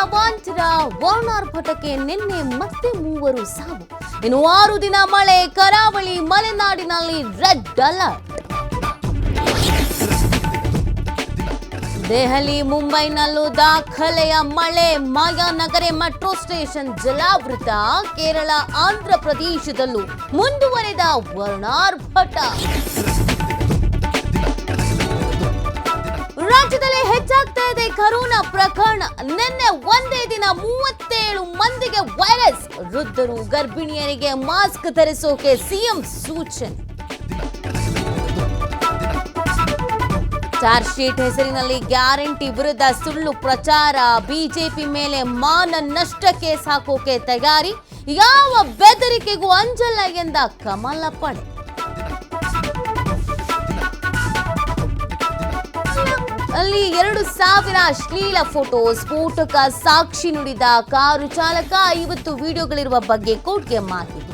ಅವಾಂತರ ವರ್ಣಾರ್ಭಟಕ್ಕೆ ನಿನ್ನೆ ಮತ್ತೆ 3 ಸಾವು. ಇನ್ನು 6 ದಿನ ಮಳೆ. ಕರಾವಳಿ ಮಲೆನಾಡಿನಲ್ಲಿ ರೆಡ್ ಅಲರ್ಟ್. ದೆಹಲಿ ಮುಂಬೈನಲ್ಲೂ ದಾಖಲೆಯ ಮಳೆ. ಮಾಯಾನಗರಿ ಮೆಟ್ರೋ ಸ್ಟೇಷನ್ ಜಲಾವೃತ. ಕೇರಳ ಆಂಧ್ರ ಪ್ರದೇಶದಲ್ಲೂ ಮುಂದುವರೆದ ವರ್ಣಾರ್ಭಟ. ರಾಜ್ಯದಲ್ಲಿ ಹೆಚ್ಚಾಗ್ತಾ ಇದೆ ಕರೋನಾ ಪ್ರಕರಣ. ನಿನ್ನೆ ಒಂದೇ ದಿನ 37 ಮಂದಿಗೆ ವೈರಸ್. ವೃದ್ಧರು ಗರ್ಭಿಣಿಯರಿಗೆ ಮಾಸ್ಕ್ ಧರಿಸೋಕೆ ಸಿಎಂ ಸೂಚನೆ. ಚಾರ್ಜ್ ಶೀಟ್ ಹೆಸರಿನಲ್ಲಿ ಗ್ಯಾರಂಟಿ ವಿರುದ್ಧ ಸುಳ್ಳು ಪ್ರಚಾರ. ಬಿಜೆಪಿ ಮೇಲೆ ಮಾನನಷ್ಟ ಕೇಸ್ ಹಾಕೋಕೆ ತಯಾರಿ. ಯಾವ ಬೆದರಿಕೆಗೂ ಅಂಜಲ್ಲ ಎಂದ ಕಮಲ ಪಡೆ. ಅಲ್ಲಿ 2000 ಅಶ್ಲೀಲ ಫೋಟೋ. ಸ್ಫೋಟಕ ಸಾಕ್ಷಿ ನುಡಿದ ಕಾರು ಚಾಲಕ. 50 ವಿಡಿಯೋಗಳಿರುವ ಬಗ್ಗೆ ಕೋರ್ಟ್ಗೆ ಮಾಹಿತಿ.